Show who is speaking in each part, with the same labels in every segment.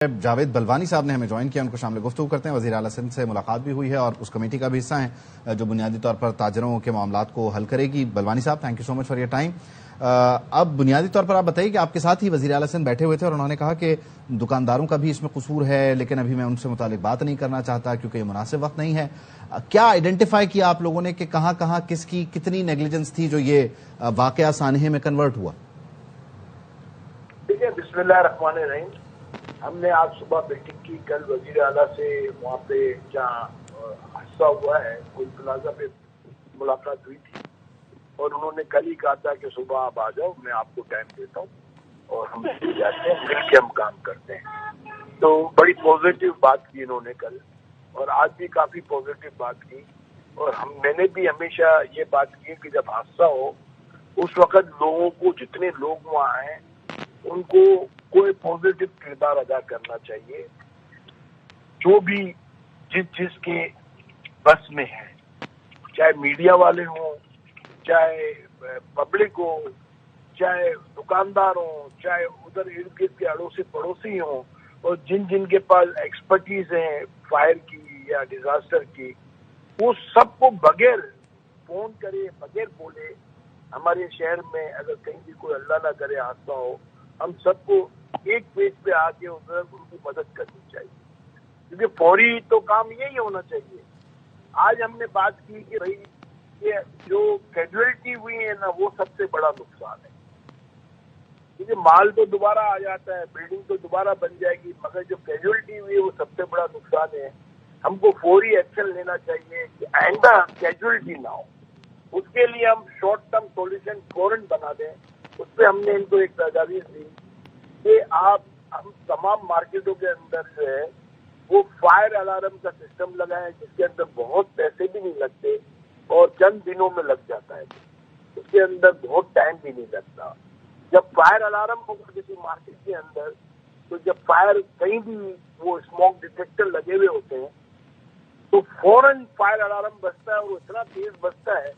Speaker 1: جاوید بلوانی صاحب نے ہمیں جوائن کیا، ان کو شامل گفتگو کرتے ہیں۔ وزیر اعلیٰ سندھ سے ملاقات بھی ہوئی ہے اور اس کمیٹی کا بھی حصہ ہیں جو بنیادی طور پر تاجروں کے معاملات کو حل کرے گی۔ بلوانی صاحب، thank you so much for your time. اب بنیادی طور پر آپ بتائیے کہ آپ کے ساتھ ہی وزیر اعلیٰ سندھ بیٹھے ہوئے تھے اور انہوں نے کہا کہ دکانداروں کا بھی اس میں قصور ہے، لیکن ابھی میں ان سے متعلق بات نہیں کرنا چاہتا کیونکہ یہ مناسب وقت نہیں ہے۔ کیا آئیڈینٹیفائی کیا آپ لوگوں نے کہ کہاں کہاں کس کی کتنی نیگلیجنس تھی جو یہ واقعہ سانحے میں کنورٹ ہوا؟
Speaker 2: دیکھیے، بسم اللہ الرحمن الرحیم۔ ہم نے آج صبح میٹنگ کی، کل وزیر اعلیٰ سے وہاں پہ جہاں حادثہ ہوا ہے گل پلازہ پہ ملاقات ہوئی تھی اور انہوں نے کل ہی کہا تھا کہ صبح آپ آ جاؤ، میں آپ کو ٹائم دیتا ہوں اور ہم جاتے ہیں، مل کے ہم کام کرتے ہیں۔ تو بڑی پازیٹیو بات کی انہوں نے کل، اور آج بھی کافی پازیٹیو بات کی۔ اور میں نے بھی ہمیشہ یہ بات کی کہ جب حادثہ ہو اس وقت لوگوں کو، جتنے لوگ وہاں ہیں ان کو کوئی پازیٹیو کردار ادا کرنا چاہیے، جو بھی جس کے بس میں ہے، چاہے میڈیا والے ہوں، چاہے پبلک ہو، چاہے دکاندار ہوں، چاہے ادھر ارد گرد کے اڑوسی پڑوسی ہوں، اور جن کے پاس ایکسپرٹیز ہیں فائر کی یا ڈیزاسٹر کی، وہ سب کو بغیر فون کرے، بغیر بولے، ہمارے شہر میں اگر کہیں بھی کوئی اللہ نہ کرے حادثہ ہو، ہم سب کو ایک پیج پہ آ کے ادھر ان کی مدد کرنی چاہیے، کیونکہ فوری تو کام یہی ہونا چاہیے۔ آج ہم نے بات کی کہ بھائی یہ جو کیجویلٹی ہوئی ہے نا، وہ سب سے بڑا نقصان ہے، کیونکہ مال تو دوبارہ آ جاتا ہے، بلڈنگ تو دوبارہ بن جائے گی، مگر جو کیجویلٹی ہوئی ہے وہ سب سے بڑا نقصان ہے۔ ہم کو فوری ایکشن لینا چاہیے کہ آئندہ کیجویلٹی نہ ہو، اس کے لیے ہم شارٹ ٹرم سولوشن فوراً بنا دیں۔ اس پہ ہم نے ان کو ایک تجاویز دی کہ ہم تمام مارکیٹوں کے اندر جو ہے وہ فائر الارم کا سسٹم لگائیں، جس کے اندر بہت پیسے بھی نہیں لگتے اور چند دنوں میں لگ جاتا ہے، اس کے اندر بہت ٹائم بھی نہیں لگتا۔ جب فائر الارم ہوگا کسی مارکیٹ کے اندر، تو جب فائر کہیں بھی وہ اسموک ڈیٹیکٹر لگے ہوئے ہوتے ہیں تو فوراً فائر الارم بجتا ہے، اور اتنا تیز بجتا ہے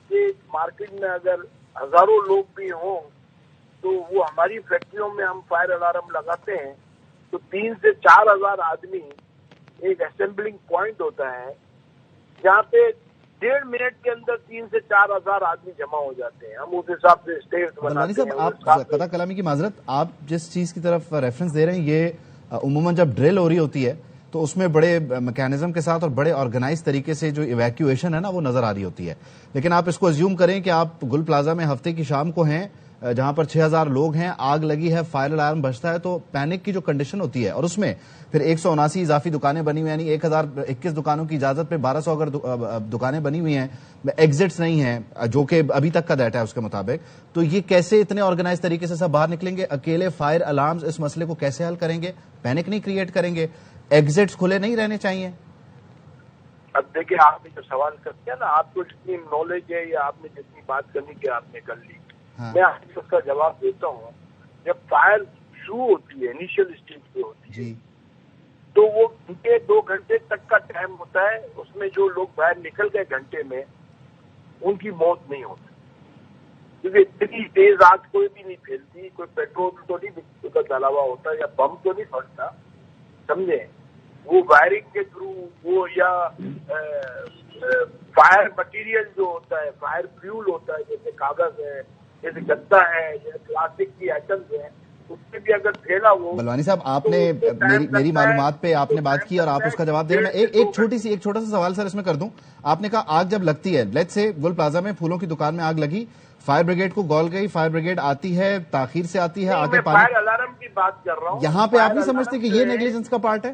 Speaker 2: کہ مارکیٹ میں اگر ہزاروں لوگ بھی ہوں تو وہ ہماری فیکٹریوں میں ہم فائر الارم لگاتے ہیں تو 3 سے 4 ہزار آدمی، ایک اسمبلنگ پوائنٹ ہوتا ہے جہاں پہ 1.5 منٹ کے اندر 3 سے 4 ہزار آدمی جمع ہو جاتے ہیں۔ ہم اس حساب سے اسٹیج بناتے ہیں۔
Speaker 1: آپ قطع کلامی کی معذرت، آپ جس چیز کی طرف ریفرنس دے رہے ہیں، یہ عموماً جب ڈرل ہو رہی ہوتی ہے تو اس میں بڑے میکینزم کے ساتھ اور بڑے آرگنائز طریقے سے جو ایویکیویشن ہے نا وہ نظر آ رہی ہوتی ہے، لیکن آپ اس کو ازیوم کریں کہ آپ گل پلازا میں ہفتے کی شام کو ہیں جہاں پر 6000 لوگ ہیں، آگ لگی ہے، فائر الارم بجتا ہے، تو پینک کی جو کنڈیشن ہوتی ہے، اور اس میں پھر 179 اضافی دکانیں بنی ہوئی ہیں، یعنی 1021 دکانوں کی اجازت پہ 1200 اگر دکانیں بنی ہوئی ہیں، ایگزٹس نہیں ہیں جو کہ ابھی تک کا ڈیٹا ہے اس کے مطابق، تو یہ کیسے اتنے آرگنائز طریقے سے سب باہر نکلیں گے؟ اکیلے فائر الارمز اس مسئلے کو کیسے حل کریں گے؟ پینک نہیں کریٹ کریں گے؟ ایگزٹس کھلے نہیں رہنے چاہیے؟
Speaker 2: اب دیکھیں، آپ نے جو سوال کر دیا نا، آپ کو جتنی نالج ہے یا آپ نے جتنی بات کرنی کی آپ نے کر لی، میں آپ کو اس کا جواب دیتا ہوں۔ جب فائر شروع ہوتی ہے، انیشیل اسٹیج پہ ہوتی ہے، تو وہ 2 گھنٹے تک کا ٹائم ہوتا ہے، اس میں جو لوگ باہر نکل گئے گھنٹے میں ان کی موت نہیں ہوتی، کیونکہ اتنی تیز آگ کوئی بھی نہیں پھیلتی، کوئی پیٹرول تو نہیں کا ڈلا ہوا ہوتا یا بم تو نہیں پھٹتا، سمجھے؟ وہ وائرنگ کے تھرو، وہ یا فائر مٹیریل جو ہوتا ہے، فائر فیول ہوتا ہے، جیسے کاغذ ہے، جیسے گدا ہے، یا پلاسٹک کی آئٹمز ہیں، اس سے بھی اگر پھیلا وہ۔
Speaker 1: بلوانی صاحب، آپ نے میری معلومات پہ آپ نے بات کی اور آپ اس کا جواب دے رہے ہیں۔ میں ایک چھوٹا سا سوال سر اس میں کر دوں۔ آپ نے کہا آگ جب لگتی ہے، لیٹس سے گل پلازا میں پھولوں کی دکان میں آگ لگی، فائر بریگیڈ کو کال گئی، فائر بریگیڈ آتی ہے، تاخیر سے آتی ہے، آگے پانی،
Speaker 2: فائر الارم کی بات کر رہا ہوں۔
Speaker 1: یہاں پہ آپ نہیں سمجھتے کہ یہ نیگلیجنس کا پارٹ ہے؟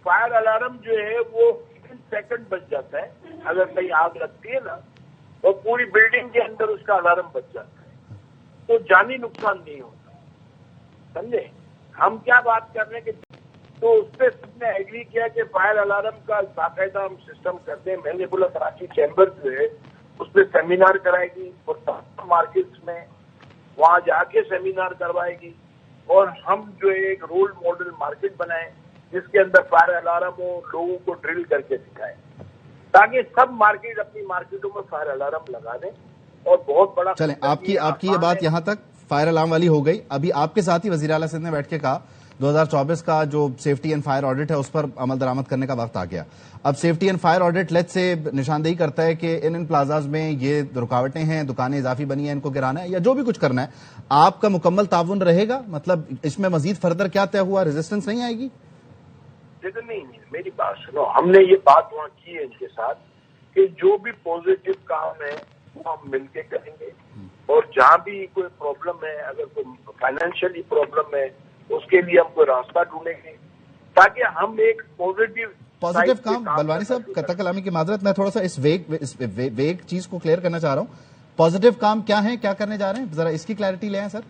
Speaker 2: فائر الارم جو ہے وہ سیکنڈ بچ جاتا ہے، اگر کہیں آگ لگتی ہے نا، اور پوری بلڈنگ کے اندر اس کا الارم بچ جاتا ہے، تو جانی نقصان نہیں ہوتا، سمجھے؟ ہم کیا بات کر رہے ہیں کہ تو اس پہ سب نے ایگری کیا کہ فائر الارم کا باقاعدہ ہم سسٹم کرتے ہیں۔ میں نے بولا کراچی چیمبر جو ہے اس پہ سیمینار کرائے گی، اور تمام مارکیٹس میں وہاں جا کے سیمینار کروائے گی، اور ہم جو ایک رول ماڈل مارکیٹ بنائیں جس کے اندر فائر الارم ہو، لوگوں کو ڈرل کر کے سکھائیں، تاکہ سب مارکیٹ اپنی مارکیٹوں میں فائر الارم لگا دیں۔ اور بہت بڑا
Speaker 1: چلیں، آپ کی یہ بات یہاں تک فائر الارم والی ہو گئی۔ ابھی آپ کے ساتھ ہی وزیر اعلیٰ سندھ نے بیٹھ کے کہا 2024 کا جو سیفٹی اینڈ فائر آڈٹ ہے اس پر عمل درآمد کرنے کا وقت آ گیا. اب safety and fire audit late سے نشاندہی کرتا ہے کہ ان پلازاز میں یہ رکاوٹیں ہیں, دکانیں اضافی بنی ہیں, ان کو گرانا ہے یا جو بھی کچھ کرنا ہے, آپ کا مکمل تعاون رہے گا؟ مطلب اس میں مزید فردر کیا طے ہوا, ریزسٹنس نہیں آئے گی؟
Speaker 2: نہیں, میری بات سنو, ہم نے یہ بات وہاں کی ہے ان کے ساتھ کہ جو بھی پازیٹو کام ہے وہ ہم مل کے کریں گے, اور جہاں بھی کوئی پرابلم ہے, اگر کوئی فائنینشیلی پرابلم ہے, اس کے لیے ہم کوئی راستہ ڈھونڈیں گے تاکہ ہم ایک
Speaker 1: پازیٹو کام. بلوانی صاحب قطع کلامی کی معذرت, میں تھوڑا سا اس ویگ چیز کو کلیئر کرنا چاہ رہا ہوں. پازیٹو کام کیا ہے, کیا کرنے جا رہے ہیں, ذرا اس کی کلیئرٹی لے آئیں سر.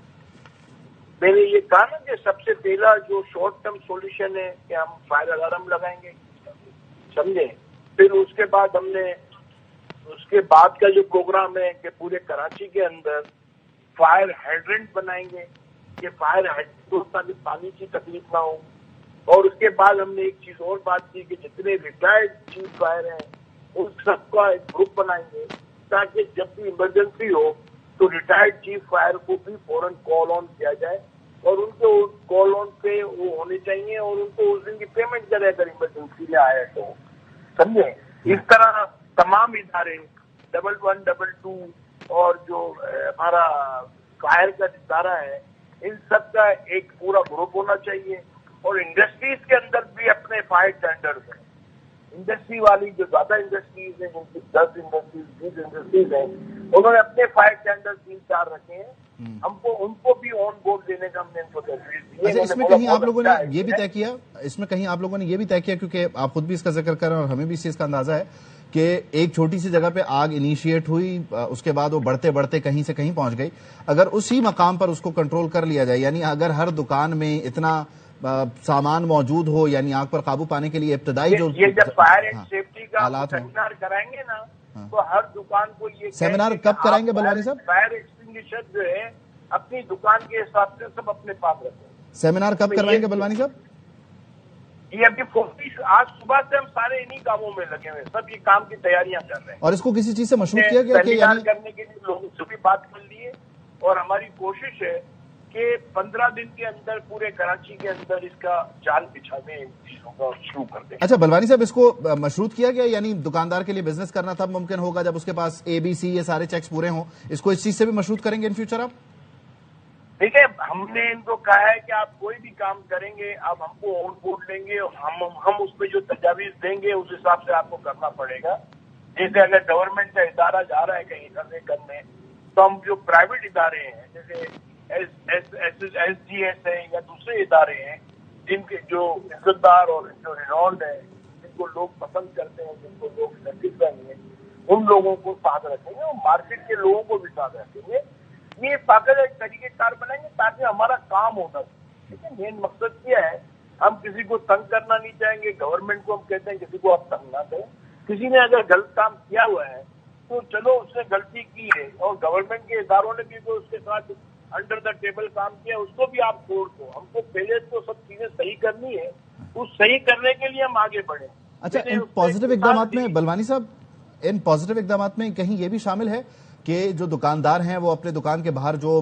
Speaker 2: میں نے یہ کہا نا کہ سب سے پہلا جو شارٹ ٹرم سولوشن ہے کہ ہم فائر الارم لگائیں گے, سمجھے. پھر اس کے بعد ہم نے اس کے بعد کا جو پروگرام ہے کہ پورے کراچی کے اندر فائر ہائیڈرنٹ بنائیں گے کہ فائر ہائیڈرنٹ تاکہ پانی کی تکلیف نہ ہو. اور اس کے بعد ہم نے ایک چیز اور بات کی کہ جتنے ریٹائرڈ چیف فائر ہیں ان سب کا ایک گروپ بنائیں گے تاکہ جب بھی ایمرجنسی ہو تو ریٹائرڈ چیف فائر کو بھی فوراً کال آن کیا جائے, اور ان کو کال آن پہ وہ ہونے چاہیے, اور ان کو اس دن کی پیمنٹ کرے اگر ایمرجنسی میں آیا تو, سمجھے. اس طرح تمام ادارے 1112 اور جو ہمارا فائر کا ادارہ ہے ان سب کا ایک پورا گروپ ہونا چاہیے. اور انڈسٹریز کے اندر بھی اپنے فائر ٹینڈرز ہیں. انڈسٹری والی جو زیادہ انڈسٹریز ہیں, جن کی 10 انڈسٹریز 20 انڈسٹریز ہیں, انہوں نے اپنے فائر ٹینڈر 3-4 رکھے ہیں. ہم کو ان کو بھی آن بورڈ دینے کا ہم نے ان کو تجویز دی ہے.
Speaker 1: اس میں کہیں آپ لوگوں نے یہ بھی طے کیا, اس میں کہیں آپ لوگوں نے یہ بھی طے کیا, کیونکہ آپ خود بھی اس کا ذکر کر رہے ہیں اور ہمیں بھی اس چیز کا اندازہ ہے کہ ایک چھوٹی سی جگہ پہ آگ انیشیٹ ہوئی, اس کے بعد وہ بڑھتے بڑھتے کہیں سے کہیں پہنچ گئی. اگر اسی مقام پر اس کو کنٹرول کر لیا جائے, یعنی اگر ہر دکان میں اتنا سامان موجود ہو, یعنی آگ پر قابو پانے کے لیے ابتدائی جو
Speaker 2: یہ جب فائر اینڈ سیفٹی کا سیمینار کرائیں گے نا تو ہر دکان کو یہ
Speaker 1: سیمینار کب کرائیں گے بلوانی صاحب؟
Speaker 2: فائر ایکسٹنگوشر جو ہے اپنی دکان کے حساب سے سب اپنے پاس رکھیں.
Speaker 1: سیمینار کب کروائیں گے بلوانی صاحب؟
Speaker 2: یہ ابھی آج صبح سے ہم سارے انہی کاموں میں لگے ہوئے, سب یہ کام کی تیاریاں کر رہے ہیں.
Speaker 1: اور اس کو کسی چیز سے مشروط کیا گیا کہ
Speaker 2: سیمینار کرنے کے لیے لوگوں سے بھی بات کر لیے, اور ہماری کوشش ہے کہ 15 دن کے اندر پورے کراچی کے اندر اس کا جال بچھا دیں, ان چیزوں کا شروع کر دیں.
Speaker 1: اچھا بلوانی صاحب, اس کو مشروط کیا گیا, یعنی دکاندار کے لیے بزنس کرنا تب ممکن ہوگا جب اس کے پاس ABC یہ سارے چیکس پورے ہوں. اس کو اس چیز سے بھی مشروط کریں گے ان فیوچر آپ؟
Speaker 2: ٹھیک ہے, ہم نے ان کو کہا ہے کہ آپ کوئی بھی کام کریں گے آپ ہم کو آن بورڈ لیں گے, اور ہم اس پہ جو تجاویز دیں گے اس حساب سے آپ کو کرنا پڑے گا. جیسے اگر گورنمنٹ کا ادارہ جا رہا ہے کہیں سروے کرنے, تو ہم جو پرائیویٹ ادارے ہیں جیسے SGS ہے یا دوسرے ادارے ہیں جن کے جو عزت دار اور جو رینولڈ ہیں, جن کو لوگ پسند کرتے ہیں, جن کو لوگ سیٹسفائی ہیں, ان لوگوں کو ساتھ رکھیں گے اور مارکیٹ کے لوگوں کو بھی ساتھ رکھیں گے. یہ پاگل ایک طریقے کار بنائیں گے تاکہ ہمارا کام ہونا چاہیے. لیکن مین مقصد کیا ہے, ہم کسی کو تنگ کرنا نہیں چاہیں گے. گورنمنٹ کو ہم کہتے ہیں کسی کو آپ تنگ نہ کریں. کسی نے اگر غلط کام کیا ہوا ہے تو چلو اس نے غلطی کی ہے, اور گورنمنٹ کے اداروں نے بھی اس کے ساتھ انڈر دا ٹیبل کام کیا, اس کو بھی آپ چھوڑ دو. ہم کو پہلے تو سب چیزیں صحیح کرنی ہے, اس صحیح کرنے کے لیے ہم آگے بڑھیں.
Speaker 1: اچھا, ان پازیٹو اقدامات میں بلوانی صاحب, ان پازیٹو اقدامات میں کہیں یہ بھی شامل ہے کہ جو دکاندار ہیں وہ اپنے دکان کے باہر جو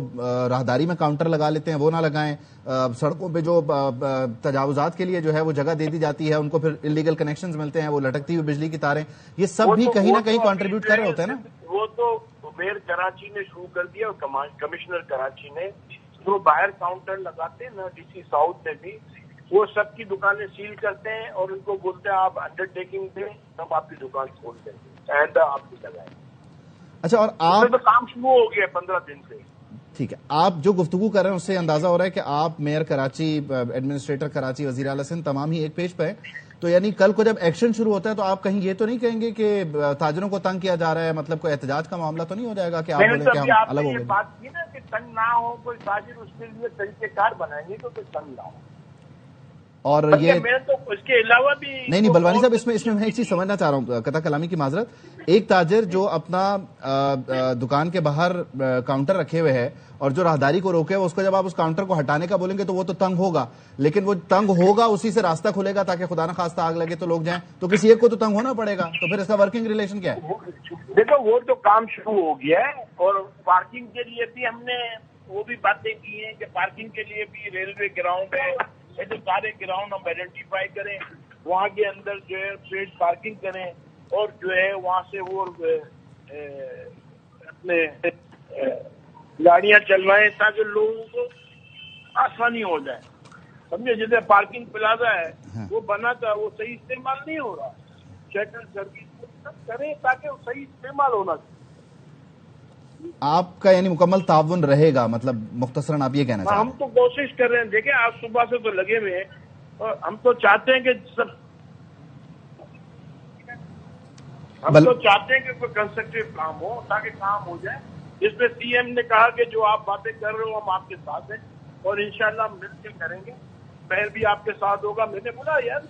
Speaker 1: راہداری میں کاؤنٹر لگا لیتے ہیں وہ نہ لگائیں, سڑکوں پہ جو تجاوزات کے لیے جو ہے وہ جگہ دے دی جاتی ہے, ان کو پھر انلیگل کنیکشنز ملتے ہیں, وہ لٹکتی ہوئی بجلی کی تاریں, یہ سب بھی کہیں نہ کہیں کنٹریبیوٹ کر رہے ہوتے ہیں نا.
Speaker 2: وہ تو میئر کراچی نے شروع کر دیا, اور کمشنر کراچی نے جو باہر کاؤنٹر لگاتے ہیں نا, DC ساؤتھ میں بھی وہ سب کی دکانیں سیل کرتے ہیں اور ان کو بولتے ہیں آپ انڈر ٹیکنگ دیں, تب آپ کی دکان کھول دیں گے, آئندہ آپ کی لگائیں.
Speaker 1: اچھا, اور آپ
Speaker 2: تو کام شروع ہو گیا 15 دن سے.
Speaker 1: ٹھیک ہے, آپ جو گفتگو کر رہے ہیں اس سے اندازہ ہو رہا ہے کہ آپ میئر کراچی, ایڈمنسٹریٹر کراچی, وزیر اعلیٰ سندھ تمام ہی ایک پیج پہ ہیں. تو یعنی کل کو جب ایکشن شروع ہوتا ہے تو آپ کہیں یہ تو نہیں کہیں گے کہ تاجروں کو تنگ کیا جا رہا ہے, مطلب کوئی احتجاج کا معاملہ تو نہیں ہو جائے گا کہ آپ بولیں کہ ہم الگ ہو گئے؟
Speaker 2: بات کی نا کہ تنگ نہ ہو کوئی تاجر, اس کے لیے طریقہ کار بنائیں گے تو تنگ نہ ہو.
Speaker 1: اور یہ
Speaker 2: میں تو اس کے علاوہ بھی
Speaker 1: نہیں بلوانی صاحب, اس میں میں ایک چیز سمجھنا چاہ رہا ہوں, قطع کلامی کی معذرت. ایک تاجر جو اپنا دکان کے باہر کاؤنٹر رکھے ہوئے ہے اور جو راہداری کو روکے, اس کو جب آپ اس کاؤنٹر کو ہٹانے کا بولیں گے تو وہ تو تنگ ہوگا, لیکن وہ تنگ ہوگا اسی سے راستہ کھلے گا تاکہ خدا نہ خواستہ آگ لگے تو لوگ جائیں, تو کسی ایک کو تو تنگ ہونا پڑے گا. تو پھر اس کا ورکنگ ریلیشن کیا ہے؟
Speaker 2: دیکھو وہ تو کام شروع ہو گیا ہے, اور پارکنگ کے لیے بھی ہم نے وہ بھی باتیں کی ہیں کہ پارکنگ کے لیے بھی ریلوے گراؤنڈ ہے, ایسے سارے گراؤنڈ ہم آئیڈینٹیفائی کریں, وہاں کے اندر جو ہے پیڈ پارکنگ کریں, اور جو ہے وہاں سے وہ اپنے گاڑیاں چلوائیں تاکہ لوگوں کو آسانی ہو جائے. سمجھے, جیسے پارکنگ پلازا ہے وہ بنا تھا, وہ صحیح استعمال نہیں ہو رہا. شٹل سروس کریں تاکہ وہ صحیح استعمال ہونا چاہیے.
Speaker 1: آپ کا یعنی مکمل تعاون رہے گا, مطلب مختصراً آپ یہ کہنا چاہتے ہیں؟
Speaker 2: ہم تو کوشش کر رہے ہیں. دیکھیں آج صبح سے تو لگے ہوئے ہیں, اور ہم تو چاہتے ہیں کہ کوئی کنسٹرکٹیو کام ہو تاکہ کام ہو جائے. جس میں سی ایم نے کہا کہ جو آپ باتیں کر رہے ہو ہم آپ کے ساتھ ہیں, اور انشاءاللہ ہم مل کے کریں گے. پہل بھی آپ کے ساتھ ہوگا. میں نے بولا یار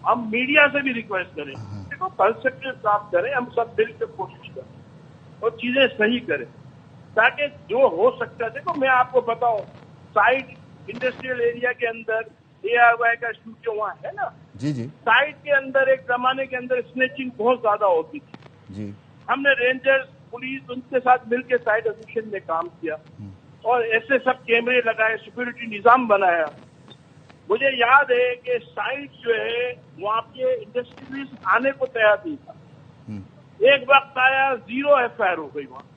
Speaker 2: ہم میڈیا سے بھی ریکویسٹ کریں, دیکھو کنسٹرکٹیو کام کریں, ہم سب مل کے کوشش کریں اور چیزیں صحیح کریں تاکہ جو ہو سکتا ہے. دیکھو میں آپ کو بتاؤں, سائٹ انڈسٹریل ایریا کے اندر ARY کا اسٹوڈیو وہاں ہے نا,
Speaker 1: جی جی,
Speaker 2: سائٹ کے اندر ایک زمانے کے اندر اسنیچنگ بہت زیادہ ہوتی تھی.
Speaker 1: جی,
Speaker 2: ہم نے رینجرز پولیس ان کے ساتھ مل کے سائٹ ایسوسیشن میں کام کیا اور ایسے سب کیمرے لگائے, سیکورٹی نظام بنایا. مجھے یاد ہے کہ سائٹ جو ہے وہاں پہ انڈسٹریز آنے کو تیار نہیں تھا. ایک وقت آیا 0 FIR ہو گئی وہاں.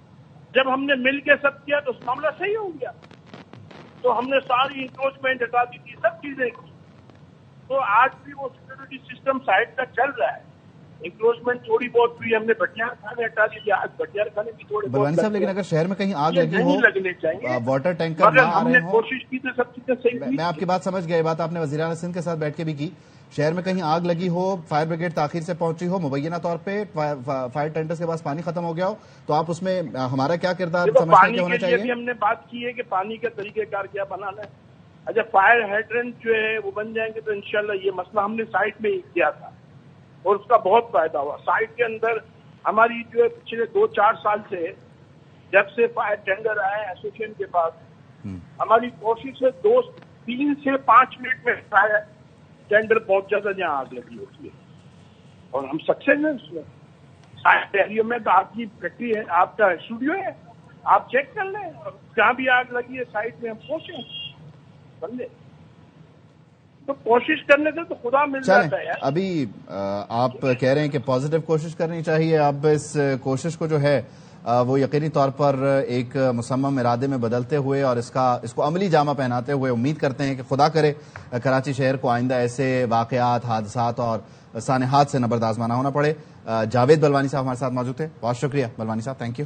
Speaker 2: جب ہم نے مل کے سب کیا تو معاملہ صحیح ہو گیا. تو ہم نے ساری انکروچمنٹ ہٹا دی تھی, سب چیزیں کی. تو آج بھی وہ سیکورٹی سسٹم سائٹ کا چل رہا ہے. انکروچمنٹ تھوڑی بہت ہوئی, ہم نے بٹیاں کھانے ہٹا دی. آج بٹیاں کھانے کی تھوڑے
Speaker 1: بلوانی صاحب, لیکن اگر شہر میں کہیں آگ لگی ہو,
Speaker 2: لگنے چاہیے,
Speaker 1: واٹر ٹینکر نہ آ
Speaker 2: ہم
Speaker 1: رہے
Speaker 2: نے
Speaker 1: ہوں,
Speaker 2: کوشش کی تو سب چیزیں صحیح.
Speaker 1: میں آپ کی بات سمجھ گیا, یہ بات آپ نے وزیر اعلیٰ سندھ کے ساتھ بیٹھ کے بھی کی. شہر میں کہیں آگ لگی ہو, فائر بریگیڈ تاخیر سے پہنچی ہو, مبینہ طور پہ فائر ٹینڈرز کے پاس پانی ختم ہو گیا ہو, تو آپ اس میں ہمارا کیا کردار سمجھتے ہیں کہ ہونا چاہیے؟
Speaker 2: پانی کے لیے بھی ہم نے بات کی ہے کہ پانی کا طریقہ کار کیا بنانا ہے. اچھا فائر ہائیڈرنٹ جو ہے وہ بن جائیں گے تو انشاءاللہ یہ مسئلہ ہم نے سائٹ میں ہی کیا تھا اور اس کا بہت فائدہ ہوا. سائٹ کے اندر ہماری جو ہے پچھلے 2-4 سال سے جب سے فائر ٹینڈر آئے ایسوسیشن کے پاس, ہماری کوشش ہے 3 سے 5 منٹ میں فائر ٹینڈر پہنچ جاتا ہے جہاں آگ لگی ہوتی ہے, اور ہم سکسیس ہیں اس میں. سائٹ ایریا میں تو آپ کی فیکٹری ہے, آپ کا اسٹوڈیو ہے, آپ چیک کر لیں. جہاں بھی آگ لگی ہے سائٹ میں ہم پہنچیں, سمجھے. تو کوشش کرنے سے تو خدا مل جاتا ہے.
Speaker 1: ابھی آپ کہہ رہے ہیں کہ پازیٹیو کوشش کرنی چاہیے. اب اس کوشش کو جو ہے وہ یقینی طور پر ایک مصمم ارادے میں بدلتے ہوئے اور اس کو عملی جامہ پہناتے ہوئے امید کرتے ہیں کہ خدا کرے کراچی شہر کو آئندہ ایسے واقعات, حادثات اور سانحات سے نبرد آزمانا ہونا پڑے. جاوید بلوانی صاحب ہمارے ساتھ موجود تھے, بہت شکریہ بلوانی صاحب, تھینک یو.